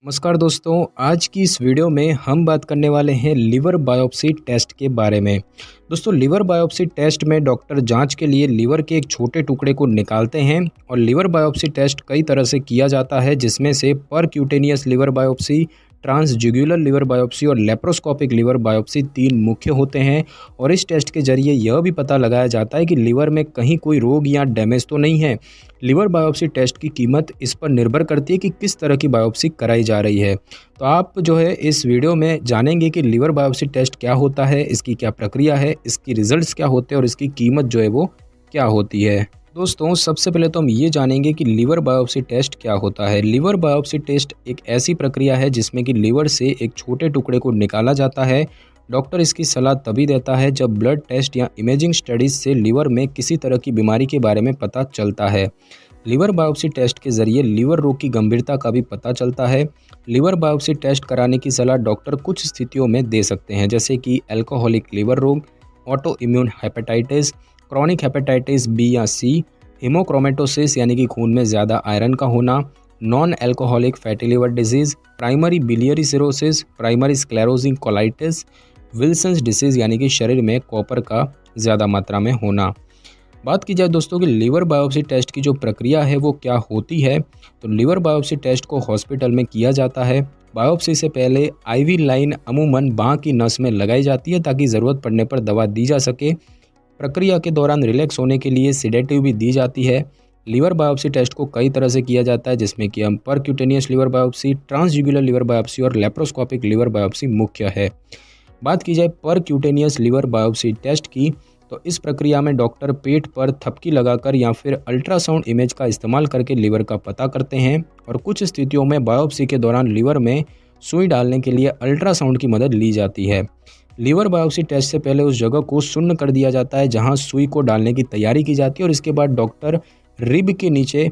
नमस्कार दोस्तों, आज की इस वीडियो में हम बात करने वाले हैं लिवर बायोप्सी टेस्ट के बारे में। दोस्तों, लिवर बायोप्सी टेस्ट में डॉक्टर जांच के लिए लिवर के एक छोटे टुकड़े को निकालते हैं और लिवर बायोप्सी टेस्ट कई तरह से किया जाता है, जिसमें से percutaneous liver biopsy, transjugular liver biopsy और लेप्रोस्कोपिक लिवर बायोप्सी तीन मुख्य होते हैं। और इस टेस्ट के जरिए यह भी पता लगाया जाता है कि लिवर में कहीं कोई रोग या डैमेज तो नहीं है। लिवर बायोप्सी टेस्ट की कीमत इस पर निर्भर करती है कि किस तरह की बायोप्सी कराई जा रही है। तो आप जो है इस वीडियो में जानेंगे कि लिवर बायोप्सी टेस्ट क्या होता है, इसकी क्या प्रक्रिया है, इसकी रिजल्ट्स क्या होते हैं और इसकी कीमत जो है वो क्या होती है। दोस्तों, सबसे पहले तो हम ये जानेंगे कि लिवर बायोप्सी टेस्ट क्या होता है। लिवर बायोप्सी टेस्ट एक ऐसी प्रक्रिया है जिसमें कि लिवर से एक छोटे टुकड़े को निकाला जाता है। डॉक्टर इसकी सलाह तभी देता है जब ब्लड टेस्ट या इमेजिंग स्टडीज से लिवर में किसी तरह की बीमारी के बारे में पता चलता है। लिवर बायोप्सी टेस्ट के जरिए लिवर रोग की गंभीरता का भी पता चलता है। लिवर बायोप्सी टेस्ट कराने की सलाह डॉक्टर कुछ स्थितियों में दे सकते हैं, जैसे कि अल्कोहलिक लिवर रोग, auto immune hepatitis, chronic hepatitis B या सी, हीमोक्रोमेटोसिस यानी कि खून में ज़्यादा आयरन का होना, non alcoholic fatty liver disease, primary biliary cirrhosis, primary sclerosing colitis, Wilson's disease यानी कि शरीर में कॉपर का ज़्यादा मात्रा में होना। बात की जाए दोस्तों कि लिवर बायोप्सी टेस्ट की जो प्रक्रिया है वो क्या होती है, तो लिवर बायोप्सी टेस्ट को हॉस्पिटल में किया जाता है। बायोप्सी से पहले आईवी लाइन अमूमन बांह की नस में लगाई जाती है ताकि ज़रूरत पड़ने पर दवा दी जा सके। प्रक्रिया के दौरान रिलैक्स होने के लिए सेडेटिव भी दी जाती है। लिवर बायोप्सी टेस्ट को कई तरह से किया जाता है, जिसमें कि हम percutaneous liver biopsy, transjugular liver biopsy और लेप्रोस्कोपिक लिवर बायोप्सी मुख्य है। बात की जाए परक्यूटेनियस लिवर बायोप्सी टेस्ट की, तो इस प्रक्रिया में डॉक्टर पेट पर थपकी लगाकर या फिर अल्ट्रासाउंड इमेज का इस्तेमाल करके लिवर का पता करते हैं और कुछ स्थितियों में बायोप्सी के दौरान लिवर में सुई डालने के लिए अल्ट्रासाउंड की मदद ली जाती है। लिवर बायोप्सी टेस्ट से पहले उस जगह को सुन्न कर दिया जाता है जहां सुई को डालने की तैयारी की जाती है और इसके बाद डॉक्टर रिब के नीचे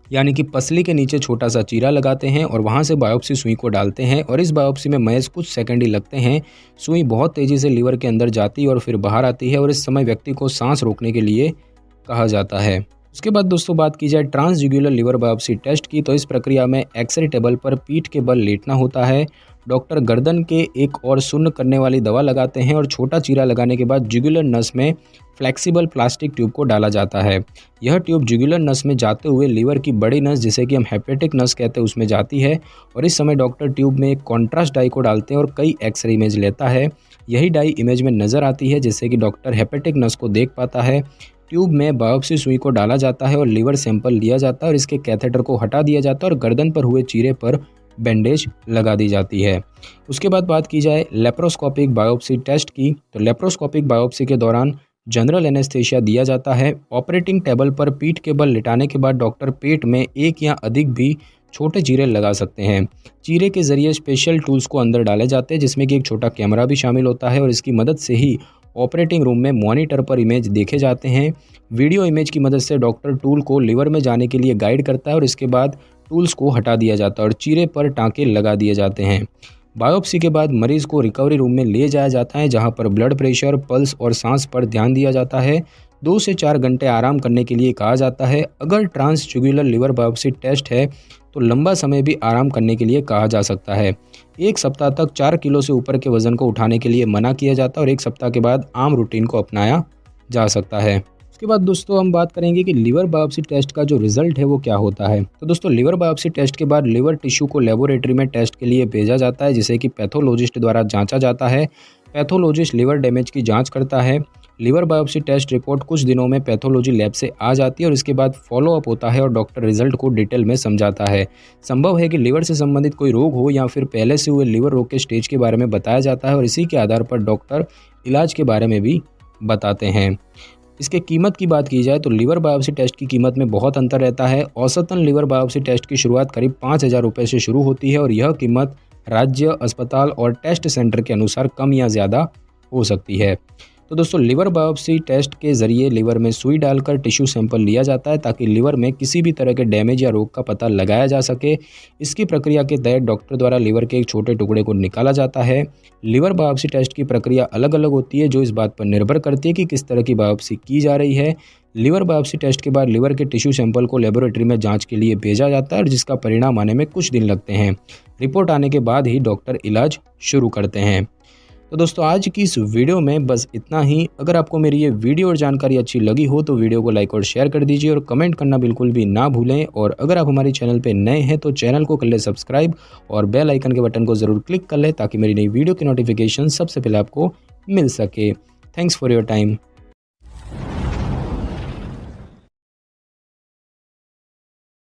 यानी कि पसली के नीचे छोटा सा चीरा लगाते हैं और वहां से बायोप्सी सुई को डालते हैं और इस बायोप्सी में महज कुछ सेकंड ही लगते हैं। सुई बहुत तेज़ी से लिवर के अंदर जाती है और फिर बाहर आती है और इस समय व्यक्ति को सांस रोकने के लिए कहा जाता है। उसके बाद दोस्तों बात की जाए ट्रांसज्यूगुलर लिवर बायोप्सी टेस्ट की, तो इस प्रक्रिया में एक्सरे टेबल पर पीठ के बल लेटना होता है। डॉक्टर गर्दन के एक और सुन्न करने वाली दवा लगाते हैं और छोटा चीरा लगाने के बाद जुगुलर नस में फ्लेक्सिबल प्लास्टिक ट्यूब को डाला जाता है। यह ट्यूब जुगुलर नस में जाते हुए लिवर की बड़ी नस, जिसे कि हम हेपेटिक नस कहते हैं, उसमें जाती है और इस समय डॉक्टर ट्यूब में एक कॉन्ट्रास्ट डाई को डालते हैं और कई एक्सरे इमेज लेता है। यही डाई इमेज में नज़र आती है जिससे कि डॉक्टर हेपेटिक नस को देख पाता है। ट्यूब में बायोप्सी सुई को डाला जाता है और लिवर सैंपल लिया जाता है और इसके कैथेटर को हटा दिया जाता है और गर्दन पर हुए चीरे पर बैंडेज लगा दी जाती है। उसके बाद बात की जाए लेप्रोस्कोपिक बायोप्सी टेस्ट की, तो लेप्रोस्कोपिक बायोप्सी के दौरान जनरल एनेस्थीसिया दिया जाता है। ऑपरेटिंग टेबल पर पीठ के बल लिटाने के बाद डॉक्टर पेट में एक या अधिक भी छोटे चीरे लगा सकते हैं। चीरे के जरिए स्पेशल टूल्स को अंदर डाले जाते हैं जिसमें कि एक छोटा कैमरा भी शामिल होता है और इसकी मदद से ही ऑपरेटिंग रूम में मॉनिटर पर इमेज देखे जाते हैं। वीडियो इमेज की मदद से डॉक्टर टूल को लिवर में जाने के लिए गाइड करता है और इसके बाद टूल्स को हटा दिया जाता है और चीरे पर टाँके लगा दिए जाते हैं। बायोप्सी के बाद मरीज को रिकवरी रूम में ले जाया जाता है जहां पर ब्लड प्रेशर, पल्स और सांस पर ध्यान दिया जाता है। 2 से 4 घंटे आराम करने के लिए कहा जाता है। अगर ट्रांसज्यूगुलर लिवर बायोप्सी टेस्ट है तो लंबा समय भी आराम करने के लिए कहा जा सकता है। 1 सप्ताह तक 4 किलो से ऊपर के वजन को उठाने के लिए मना किया जाता है और 1 सप्ताह के बाद आम रूटीन को अपनाया जा सकता है। उसके बाद दोस्तों हम बात करेंगे कि लिवर बायोप्सी टेस्ट का जो रिजल्ट है वो क्या होता है। तो दोस्तों, लिवर बायोप्सी टेस्ट के बाद लिवर टिश्यू को लेबोरेटरी में टेस्ट के लिए भेजा जाता है जिसे कि पैथोलॉजिस्ट द्वारा जांचा जाता है। पैथोलॉजिस्ट लिवर डैमेज की जांच करता है। लिवर बायोप्सी टेस्ट रिपोर्ट कुछ दिनों में पैथोलॉजी लैब से आ जाती है और इसके बाद फॉलोअप होता है और डॉक्टर रिजल्ट को डिटेल में समझाता है। संभव है कि लिवर से संबंधित कोई रोग हो या फिर पहले से हुए लिवर रोग के स्टेज के बारे में बताया जाता है और इसी के आधार पर डॉक्टर इलाज के बारे में भी बताते हैं। इसके कीमत की बात की जाए तो लिवर बायोप्सी टेस्ट की कीमत में बहुत अंतर रहता है। औसतन लिवर बायोप्सी टेस्ट की शुरुआत करीब 5,000 रुपये से शुरू होती है और यह कीमत राज्य, अस्पताल और टेस्ट सेंटर के अनुसार कम या ज़्यादा हो सकती है। तो दोस्तों लिवर बायोप्सी टेस्ट के ज़रिए लिवर में सुई डालकर टिश्यू सैंपल लिया जाता है ताकि लिवर में किसी भी तरह के डैमेज या रोग का पता लगाया जा सके। इसकी प्रक्रिया के तहत डॉक्टर द्वारा लिवर के एक छोटे टुकड़े को निकाला जाता है। लिवर बायोप्सी टेस्ट की प्रक्रिया अलग अलग होती है, जो इस बात पर निर्भर करती है कि किस तरह की बायोप्सी की जा रही है। लिवर बायोप्सी टेस्ट के बाद लिवर के टिश्यू सैंपल को लेबोरेटरी में जांच के लिए भेजा जाता है और जिसका परिणाम आने में कुछ दिन लगते हैं। रिपोर्ट आने के बाद ही डॉक्टर इलाज शुरू करते हैं। तो दोस्तों आज की इस वीडियो में बस इतना ही। अगर आपको मेरी ये वीडियो और जानकारी अच्छी लगी हो तो वीडियो को लाइक और शेयर कर दीजिए और कमेंट करना बिल्कुल भी ना भूलें। और अगर आप हमारे चैनल पे नए हैं तो चैनल को कर ले सब्सक्राइब और बेल आइकन के बटन को ज़रूर क्लिक कर लें ताकि मेरी नई वीडियो की नोटिफिकेशन सबसे पहले आपको मिल सके। Thanks for your time.